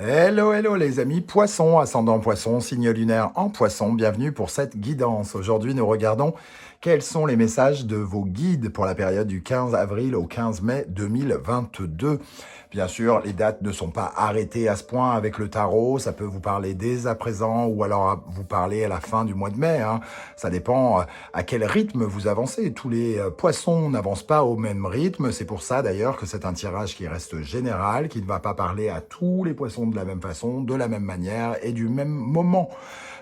Hello, hello les amis poissons, ascendant poisson, signe lunaire en poisson, bienvenue pour cette guidance. Aujourd'hui, nous regardons quels sont les messages de vos guides pour la période du 15 avril au 15 mai 2022. Bien sûr, les dates ne sont pas arrêtées à ce point avec le tarot, ça peut vous parler dès à présent ou alors vous parler à la fin du mois de mai. Ça dépend à quel rythme vous avancez. Tous les poissons n'avancent pas au même rythme, c'est pour ça d'ailleurs que c'est un tirage qui reste général, qui ne va pas parler à tous les poissons de la même façon, de la même manière et du même moment.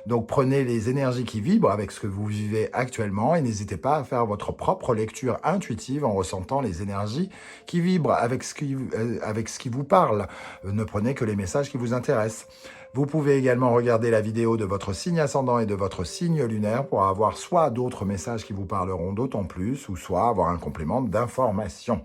Donc prenez les énergies qui vibrent avec ce que vous vivez actuellement et n'hésitez pas à faire votre propre lecture intuitive en ressentant les énergies qui vibrent avec ce qui vous parle. Ne prenez que les messages qui vous intéressent. Vous pouvez également regarder la vidéo de votre signe ascendant et de votre signe lunaire pour avoir soit d'autres messages qui vous parleront d'autant plus ou soit avoir un complément d'information.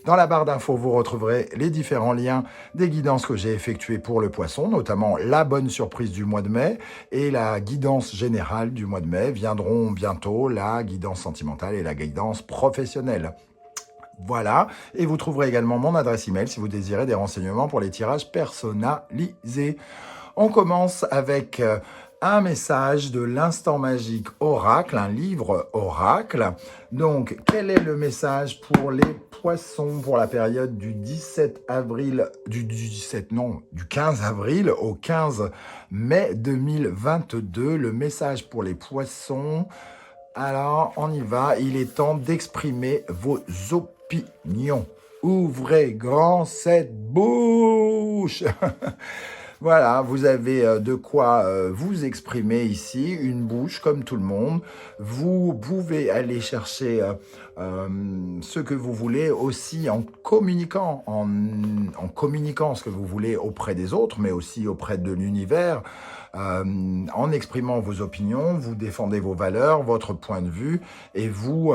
Dans la barre d'infos, vous retrouverez les différents liens des guidances que j'ai effectuées pour le poisson, notamment la bonne surprise du mois de mai et la guidance générale du mois de mai. Viendront bientôt la guidance sentimentale et la guidance professionnelle. Voilà, et vous trouverez également mon adresse email si vous désirez des renseignements pour les tirages personnalisés. On commence avec un message de l'instant magique oracle, un livre oracle. Donc, quel est le message pour les poissons pour la période du 17 avril, du 15 avril au 15 mai 2022? Le message pour les poissons. Alors, on y va. Il est temps d'exprimer vos opinions. Ouvrez grand cette bouche. Voilà, vous avez de quoi vous exprimer ici, une bouche comme tout le monde. Vous pouvez aller chercher ce que vous voulez aussi en communiquant, en communiquant ce que vous voulez auprès des autres, mais aussi auprès de l'univers. En exprimant vos opinions, vous défendez vos valeurs, votre point de vue, et vous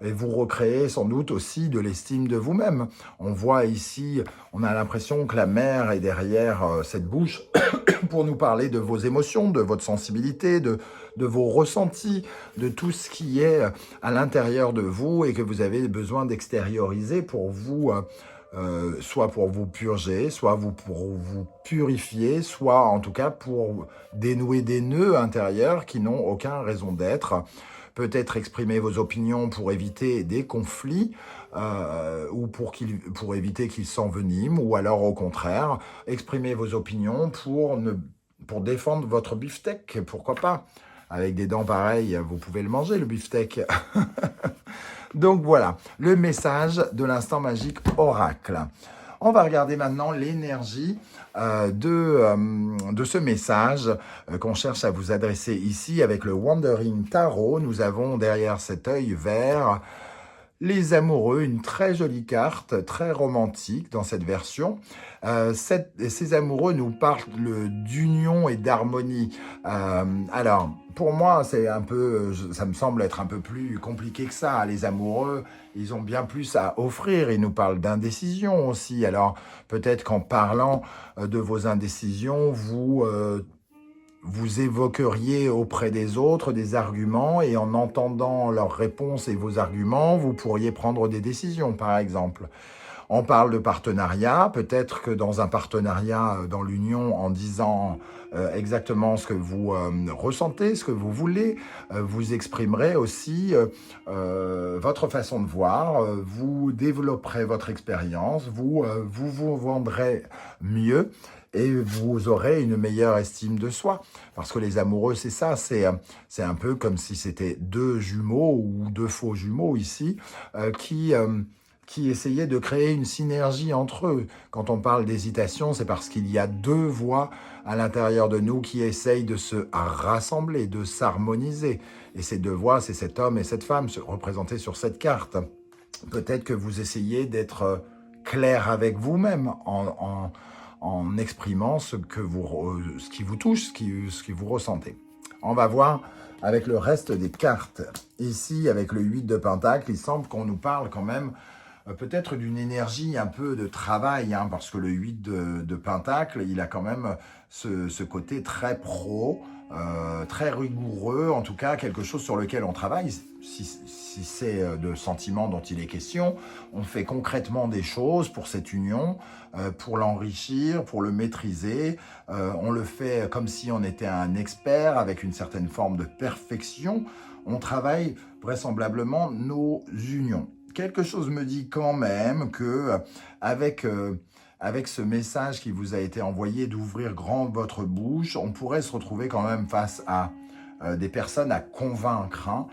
recréez sans doute aussi de l'estime de vous-même. On voit ici, on a l'impression que la mer est derrière cette bouche pour nous parler de vos émotions, de votre sensibilité, de vos ressentis, de tout ce qui est à l'intérieur de vous et que vous avez besoin d'extérioriser pour vous soit pour vous purger, soit pour vous purifier, soit en tout cas pour dénouer des nœuds intérieurs qui n'ont aucune raison d'être. Peut-être exprimer vos opinions pour éviter des conflits ou pour éviter qu'ils s'enveniment, ou alors au contraire, exprimer vos opinions pour défendre votre beefsteak, pourquoi pas. Avec des dents pareilles, vous pouvez le manger, le beefsteak. Donc voilà, le message de l'instant magique oracle. On va regarder maintenant l'énergie de ce message qu'on cherche à vous adresser ici avec le Wandering Tarot. Nous avons derrière cet œil vert les amoureux, une très jolie carte, très romantique dans cette version. Ces amoureux nous parlent d'union et d'harmonie. Alors, pour moi, ça me semble être un peu plus compliqué que ça. Les amoureux, ils ont bien plus à offrir. Ils nous parlent d'indécision aussi. Alors, peut-être qu'en parlant de vos indécisions, vous évoqueriez auprès des autres des arguments et en entendant leurs réponses et vos arguments, vous pourriez prendre des décisions, par exemple. On parle de partenariat, peut-être que dans un partenariat, dans l'union, en disant exactement ce que vous ressentez, ce que vous voulez, vous exprimerez aussi votre façon de voir, vous développerez votre expérience, vous vendrez mieux et vous aurez une meilleure estime de soi. Parce que les amoureux, c'est ça, c'est un peu comme si c'était deux jumeaux ou deux faux jumeaux ici qui essayaient de créer une synergie entre eux. Quand on parle d'hésitation, c'est parce qu'il y a deux voix à l'intérieur de nous qui essayent de se rassembler, de s'harmoniser. Et ces deux voix, c'est cet homme et cette femme représentés sur cette carte. Peut-être que vous essayez d'être clair avec vous-même en exprimant ce qui vous touche, ce que vous ressentez. On va voir avec le reste des cartes. Ici, avec le 8 de Pentacle, il semble qu'on nous parle quand même peut-être d'une énergie un peu de travail, hein, parce que le 8 de Pentacle, il a quand même ce côté très pro, très rigoureux, en tout cas quelque chose sur lequel on travaille. Si c'est de sentiments dont il est question, on fait concrètement des choses pour cette union, pour l'enrichir, pour le maîtriser. On le fait comme si on était un expert avec une certaine forme de perfection. On travaille vraisemblablement nos unions. Quelque chose me dit quand même que avec ce message qui vous a été envoyé d'ouvrir grand votre bouche, on pourrait se retrouver quand même face à des personnes à convaincre, hein,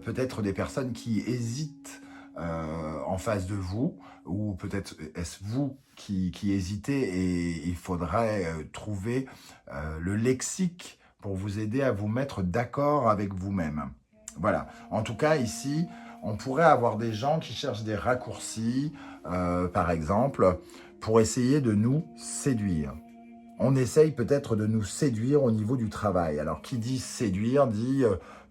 peut-être des personnes qui hésitent en face de vous, ou peut-être est-ce vous qui hésitez et il faudrait trouver le lexique pour vous aider à vous mettre d'accord avec vous-même. Voilà. En tout cas, ici, on pourrait avoir des gens qui cherchent des raccourcis, par exemple, pour essayer de nous séduire. On essaye peut-être de nous séduire au niveau du travail. Alors, qui dit séduire dit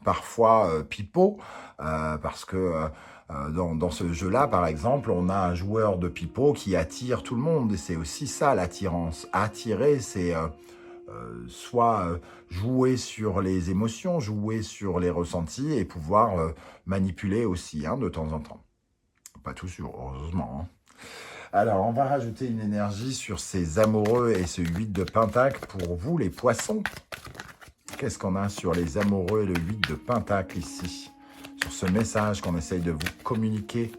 parfois pipeau, parce que dans ce jeu-là, par exemple, on a un joueur de pipeau qui attire tout le monde. Et c'est aussi ça, l'attirance. Attirer, c'est soit jouer sur les émotions, jouer sur les ressentis et pouvoir manipuler aussi, hein, de temps en temps. Pas toujours, heureusement, hein. Alors, on va rajouter une énergie sur ces amoureux et ce 8 de Pentacle pour vous, les poissons. Qu'est-ce qu'on a sur les amoureux et le 8 de Pentacle ici? Sur ce message qu'on essaye de vous communiquer.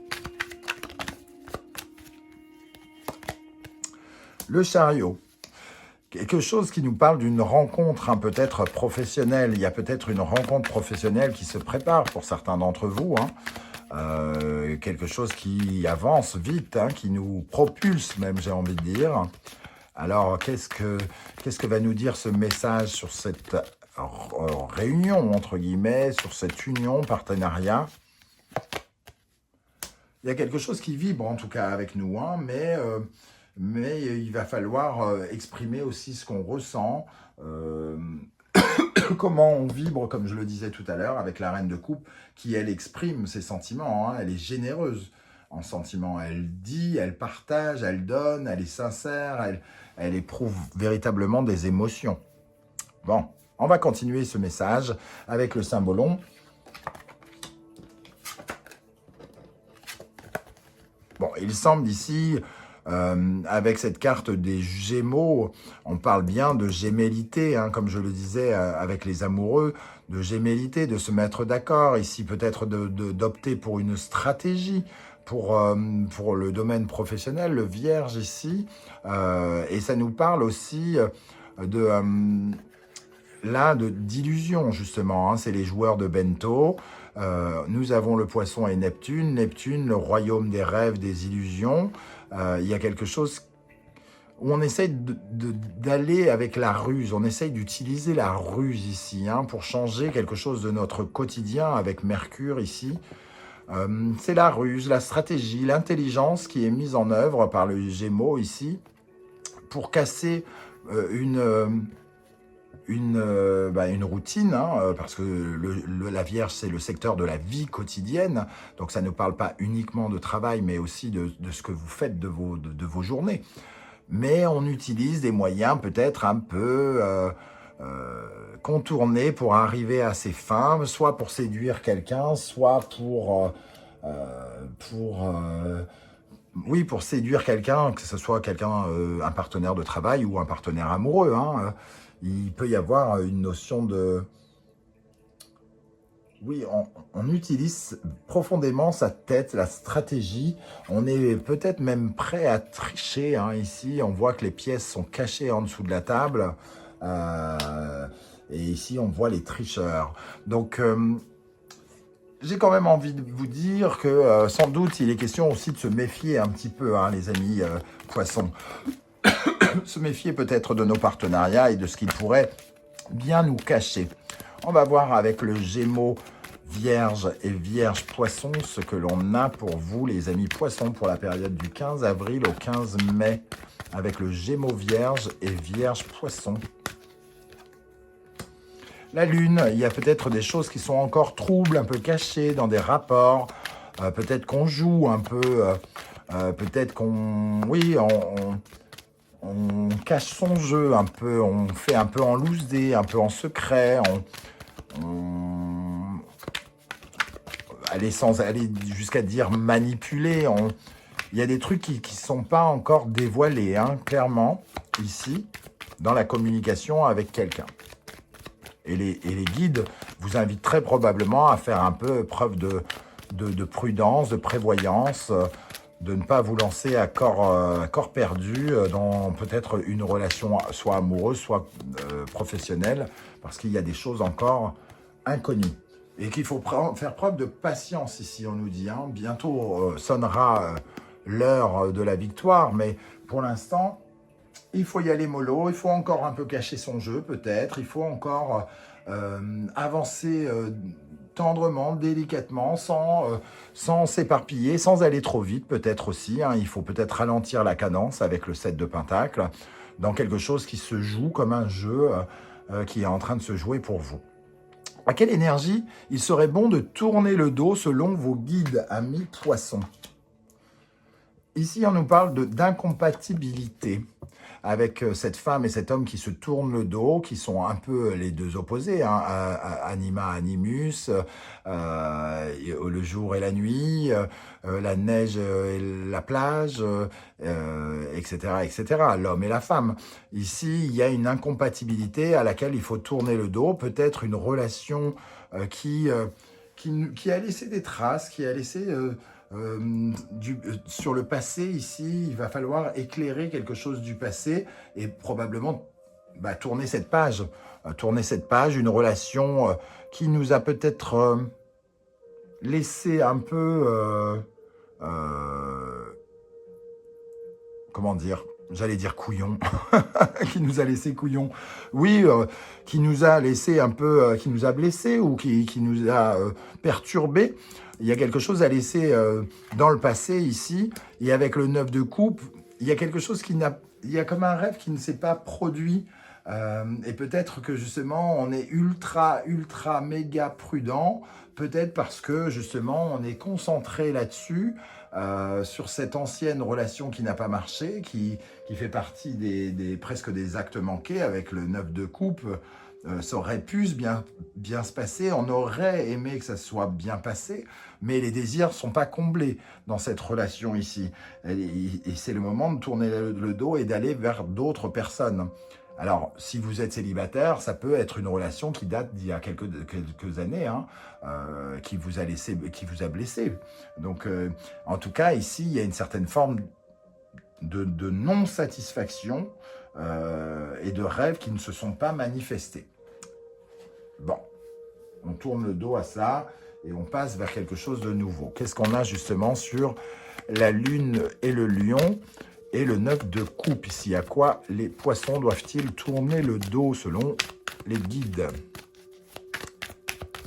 Le chariot. Quelque chose qui nous parle d'une rencontre, hein, peut-être professionnelle. Il y a peut-être une rencontre professionnelle qui se prépare pour certains d'entre vous, hein. Quelque chose qui avance vite, hein, qui nous propulse même, j'ai envie de dire. Alors, qu'est-ce que va nous dire ce message sur cette réunion, entre guillemets, sur cette union, partenariat? Il y a quelque chose qui vibre, en tout cas, avec nous, hein, mais il va falloir exprimer aussi ce qu'on ressent, comment on vibre, comme je le disais tout à l'heure, avec la reine de coupe, qui, elle, exprime ses sentiments, hein, elle est généreuse en sentiments, elle dit, elle partage, elle donne, elle est sincère, elle éprouve véritablement des émotions. Bon, on va continuer ce message avec le symbolon. Bon, il semble ici, avec cette carte des Gémeaux, on parle bien de gémellité, hein, comme je le disais avec les amoureux, de gémellité, de se mettre d'accord, ici peut-être d'opter pour une stratégie, pour le domaine professionnel, le Vierge ici, et ça nous parle aussi d'illusion, justement, hein, c'est les joueurs de Bento. Nous avons le Poisson et Neptune. Neptune, le royaume des rêves, des illusions. Il y a quelque chose où on essaye d'aller avec la ruse. On essaye d'utiliser la ruse ici, hein, pour changer quelque chose de notre quotidien avec Mercure ici. C'est la ruse, la stratégie, l'intelligence qui est mise en œuvre par le Gémeaux ici pour casser une routine, hein, parce que la Vierge, c'est le secteur de la vie quotidienne, donc ça ne parle pas uniquement de travail, mais aussi de ce que vous faites de vos journées. Mais on utilise des moyens peut-être un peu contournés pour arriver à ses fins, soit pour séduire quelqu'un, soit pour séduire quelqu'un, que ce soit quelqu'un, un partenaire de travail ou un partenaire amoureux, hein. Il peut y avoir une notion de... Oui, on utilise profondément sa tête, la stratégie. On est peut-être même prêt à tricher, hein, ici. On voit que les pièces sont cachées en dessous de la table. Et ici, on voit les tricheurs. Donc, j'ai quand même envie de vous dire que sans doute, il est question aussi de se méfier un petit peu, hein, les amis poissons. Se méfier peut-être de nos partenariats et de ce qu'ils pourraient bien nous cacher. On va voir avec le Gémeaux, Vierge et Vierge Poisson ce que l'on a pour vous, les amis Poissons, pour la période du 15 avril au 15 mai, avec le Gémeaux Vierge et Vierge Poisson. La Lune, il y a peut-être des choses qui sont encore troubles, un peu cachées dans des rapports, peut-être qu'on joue un peu, peut-être qu'on... Oui, on cache son jeu un peu, on fait un peu en loose day, un peu en secret, on aller sans aller jusqu'à dire manipuler. Il y a des trucs qui ne sont pas encore dévoilés, hein, clairement, ici, dans la communication avec quelqu'un. Et les guides vous invitent très probablement à faire un peu preuve de prudence, de prévoyance, de ne pas vous lancer à corps perdu dans peut-être une relation soit amoureuse, soit professionnelle, parce qu'il y a des choses encore inconnues. Et qu'il faut faire preuve de patience ici, on nous dit. Hein. Bientôt sonnera l'heure de la victoire, mais pour l'instant, il faut y aller mollo, il faut encore un peu cacher son jeu peut-être, il faut encore avancer tendrement, délicatement, sans s'éparpiller, sans aller trop vite peut-être aussi. Hein. Il faut peut-être ralentir la cadence avec le 7 de Pentacle, dans quelque chose qui se joue comme un jeu qui est en train de se jouer pour vous. À quelle énergie il serait bon de tourner le dos selon vos guides, amis poissons? Ici, on nous parle d'incompatibilité avec cette femme et cet homme qui se tournent le dos, qui sont un peu les deux opposés, hein, anima, animus, le jour et la nuit, la neige et la plage, etc., etc., l'homme et la femme. Ici, il y a une incompatibilité à laquelle il faut tourner le dos, peut-être une relation qui a laissé des traces, qui a laissé... sur le passé, ici, il va falloir éclairer quelque chose du passé et probablement tourner cette page. Une relation qui nous a peut-être laissé un peu... comment dire? J'allais dire couillon, qui nous a laissé couillon. Oui, qui nous a laissé un peu, qui nous a blessés ou qui nous a perturbés. Il y a quelque chose à laisser dans le passé ici. Et avec le 9 de coupe, il y a quelque chose il y a comme un rêve qui ne s'est pas produit. Et peut-être que justement, on est ultra, méga prudent. Peut-être parce que justement, on est concentré là-dessus. Sur cette ancienne relation qui n'a pas marché, qui fait partie presque des actes manqués avec le 9 de coupe, ça aurait pu bien se passer, on aurait aimé que ça soit bien passé, mais les désirs ne sont pas comblés dans cette relation ici. Et c'est le moment de tourner le dos et d'aller vers d'autres personnes. Alors, si vous êtes célibataire, ça peut être une relation qui date d'il y a quelques années, hein, qui vous a blessé. Donc, en tout cas, ici, il y a une certaine forme de non-satisfaction et de rêves qui ne se sont pas manifestés. Bon, on tourne le dos à ça et on passe vers quelque chose de nouveau. Qu'est-ce qu'on a justement sur la Lune et le Lion ? Et le 9 de coupe ici, à quoi les poissons doivent-ils tourner le dos selon les guides?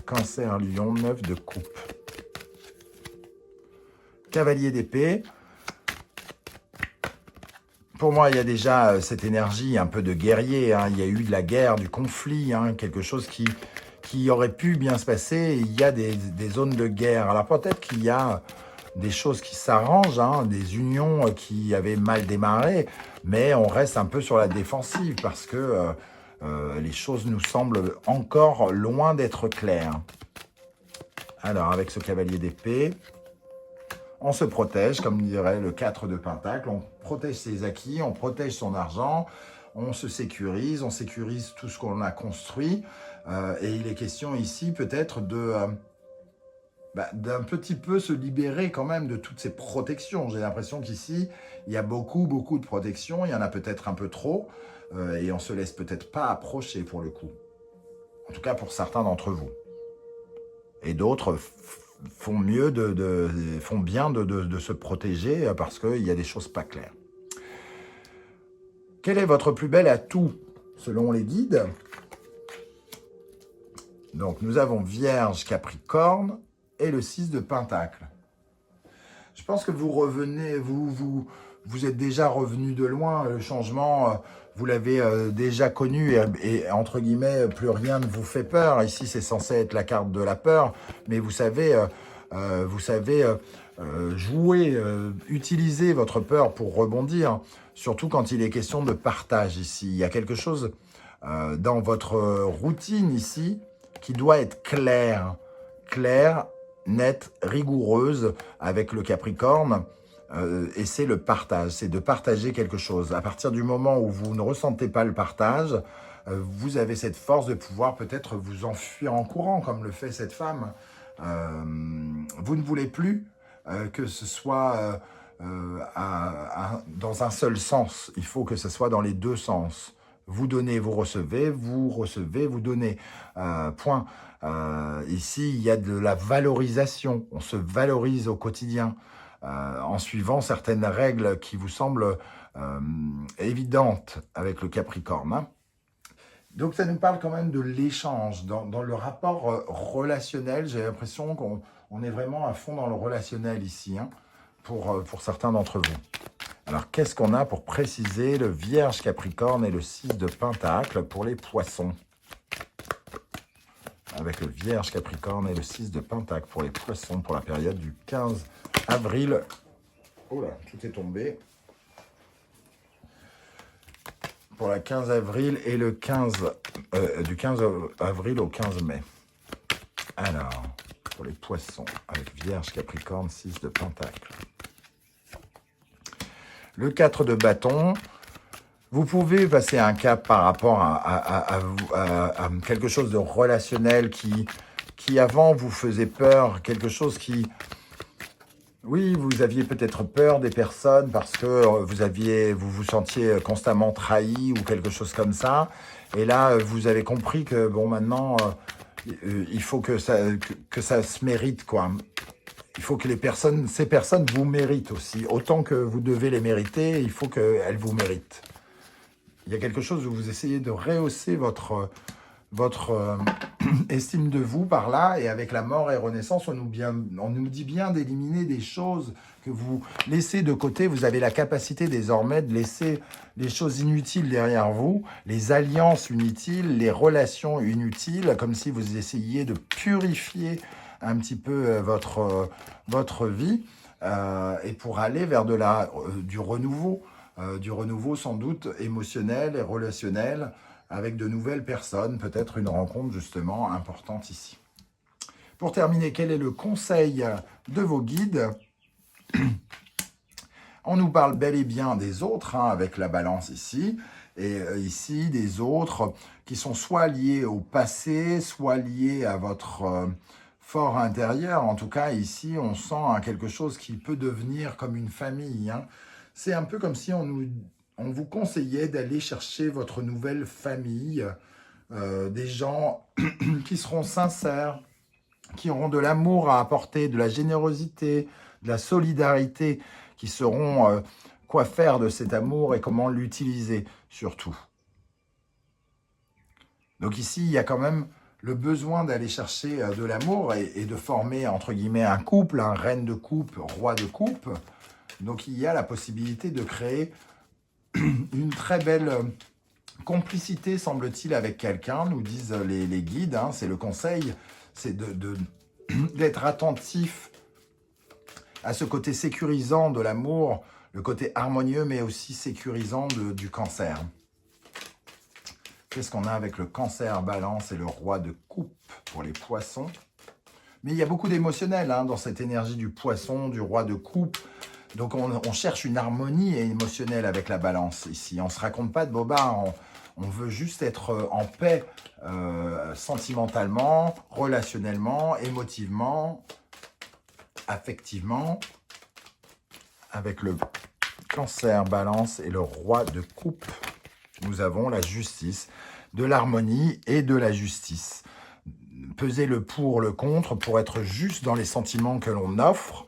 Cancer, Lion, 9 de coupe. Cavalier d'épée. Pour moi, il y a déjà cette énergie un peu de guerrier. Hein. Il y a eu de la guerre, du conflit, hein, quelque chose qui aurait pu bien se passer. Il y a des zones de guerre. Alors peut-être qu'il y a... des choses qui s'arrangent, hein, des unions qui avaient mal démarré, mais on reste un peu sur la défensive parce que les choses nous semblent encore loin d'être claires. Alors, avec ce cavalier d'épée, on se protège, comme dirait le 4 de Pentacle, on protège ses acquis, on protège son argent, on se sécurise, on sécurise tout ce qu'on a construit, et il est question ici peut-être d'un petit peu se libérer quand même de toutes ces protections. J'ai l'impression qu'ici, il y a beaucoup de protections, il y en a peut-être un peu trop, et on se laisse peut-être pas approcher pour le coup. En tout cas pour certains d'entre vous. Et d'autres font bien de se protéger parce qu'il y a des choses pas claires. Quel est votre plus bel atout selon les guides? Donc nous avons Vierge, Capricorne, et le 6 de Pentacle. Je pense que vous revenez, vous êtes déjà revenu de loin, le changement, vous l'avez déjà connu et entre guillemets, plus rien ne vous fait peur. Ici, c'est censé être la carte de la peur, mais vous savez, Vous savez jouer, utiliser votre peur pour rebondir, surtout quand il est question de partage ici. Il y a quelque chose dans votre routine ici qui doit être claire, nette, rigoureuse avec le Capricorne. Et c'est le partage, c'est de partager quelque chose. À partir du moment où vous ne ressentez pas le partage, vous avez cette force de pouvoir peut-être vous enfuir en courant, comme le fait cette femme. Vous ne voulez plus que ce soit dans un seul sens. Il faut que ce soit dans les deux sens. Vous donnez, vous recevez, vous donnez. Point. Ici, il y a de la valorisation. On se valorise au quotidien en suivant certaines règles qui vous semblent évidentes avec le Capricorne. Hein. Donc, ça nous parle quand même de l'échange. Dans le rapport relationnel, j'ai l'impression qu'on est vraiment à fond dans le relationnel ici, hein, pour certains d'entre vous. Alors, qu'est-ce qu'on a pour préciser le Vierge Capricorne et le 6 de Pentacle pour les Poissons? Avec le Vierge Capricorne et le 6 de Pentacle pour les Poissons pour la période du 15 avril. Oh là, tout est tombé. Pour la 15 avril et le 15, du 15 avril au 15 mai. Alors, pour les Poissons, avec Vierge Capricorne, 6 de Pentacle. Le 4 de bâton, vous pouvez passer un cap par rapport à quelque chose de relationnel qui avant vous faisait peur, quelque chose qui... Oui, vous aviez peut-être peur des personnes parce que vous vous sentiez constamment trahi ou quelque chose comme ça. Et là, vous avez compris que, bon, maintenant, il faut que ça se mérite, quoi. Il faut que ces personnes vous méritent aussi. Autant que vous devez les mériter, il faut qu'elles vous méritent. Il y a quelque chose où vous essayez de rehausser votre estime de vous par là, et avec la mort et renaissance, on nous dit bien d'éliminer des choses que vous laissez de côté. Vous avez la capacité désormais de laisser les choses inutiles derrière vous, les alliances inutiles, les relations inutiles, comme si vous essayiez de purifier un petit peu votre vie, et pour aller vers du renouveau sans doute émotionnel et relationnel, avec de nouvelles personnes, peut-être une rencontre justement importante ici. Pour terminer, quel est le conseil de vos guides? On nous parle bel et bien des autres, hein, avec la balance ici, et ici des autres qui sont soit liés au passé, soit liés à votre fort intérieur. En tout cas, ici, on sent quelque chose qui peut devenir comme une famille. Hein. C'est un peu comme si on vous conseillait d'aller chercher votre nouvelle famille, des gens qui seront sincères, qui auront de l'amour à apporter, de la générosité, de la solidarité, qui sauront quoi faire de cet amour et comment l'utiliser surtout. Donc ici, il y a quand même le besoin d'aller chercher de l'amour et de former, entre guillemets, un couple, un reine de coupe, roi de coupe. Donc il y a la possibilité de créer une très belle complicité, semble-t-il, avec quelqu'un, nous disent les guides. Hein, c'est le conseil, c'est d'être attentif à ce côté sécurisant de l'amour, le côté harmonieux, mais aussi sécurisant du cancer. Qu'est-ce qu'on a avec le cancer, balance et le roi de coupe pour les poissons? Mais il y a beaucoup d'émotionnel hein, dans cette énergie du poisson, du roi de coupe. Donc on cherche une harmonie émotionnelle avec la balance ici. On ne se raconte pas de bobards, on veut juste être en paix sentimentalement, relationnellement, émotivement, affectivement, avec le cancer, balance et le roi de coupe. Nous avons la justice, de l'harmonie et de la justice. Peser le pour, le contre, pour être juste dans les sentiments que l'on offre,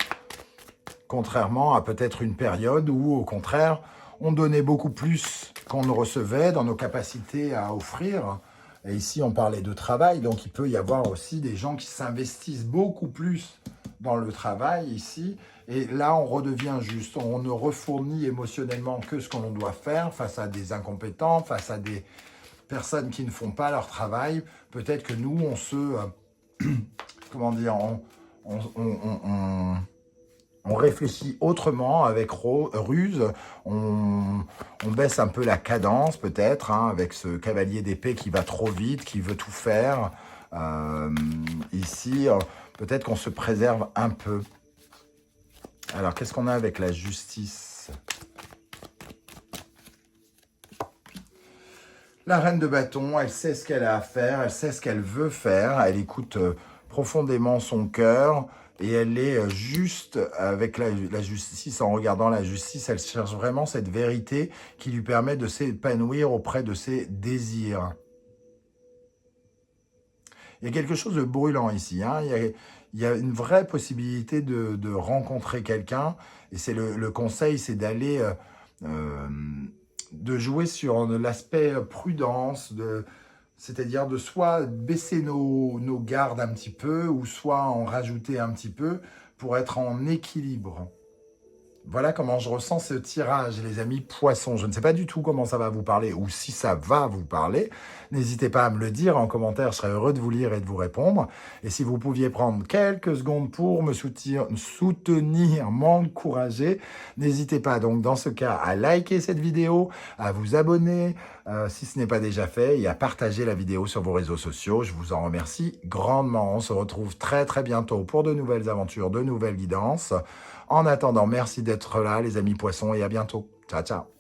contrairement à peut-être une période où, au contraire, on donnait beaucoup plus qu'on ne recevait dans nos capacités à offrir. Et ici, on parlait de travail, donc il peut y avoir aussi des gens qui s'investissent beaucoup plus dans le travail ici. Et là, on redevient juste. On ne refournit émotionnellement que ce qu'on doit faire face à des incompétents, face à des personnes qui ne font pas leur travail. Peut-être que nous, on se... comment dire, on réfléchit autrement avec ruse, on baisse un peu la cadence peut-être, hein, avec ce cavalier d'épée qui va trop vite, qui veut tout faire. Ici, peut-être qu'on se préserve un peu. Alors, qu'est-ce qu'on a avec la justice? La reine de bâton, elle sait ce qu'elle a à faire, elle sait ce qu'elle veut faire, elle écoute profondément son cœur et elle est juste avec la justice. En regardant la justice, elle cherche vraiment cette vérité qui lui permet de s'épanouir auprès de ses désirs. Il y a quelque chose de brûlant ici, hein. Il y a une vraie possibilité de rencontrer quelqu'un et c'est le conseil, c'est d'aller... de jouer sur l'aspect prudence, c'est-à-dire de soit baisser nos gardes un petit peu, ou soit en rajouter un petit peu pour être en équilibre. Voilà comment je ressens ce tirage, les amis poissons. Je ne sais pas du tout comment ça va vous parler, ou si ça va vous parler. N'hésitez pas à me le dire en commentaire, je serai heureux de vous lire et de vous répondre. Et si vous pouviez prendre quelques secondes pour me soutenir, m'encourager, n'hésitez pas donc dans ce cas à liker cette vidéo, à vous abonner si ce n'est pas déjà fait, et à partager la vidéo sur vos réseaux sociaux. Je vous en remercie grandement. On se retrouve très très bientôt pour de nouvelles aventures, de nouvelles guidances. En attendant, merci d'être là, les amis poissons, et à bientôt. Ciao, ciao.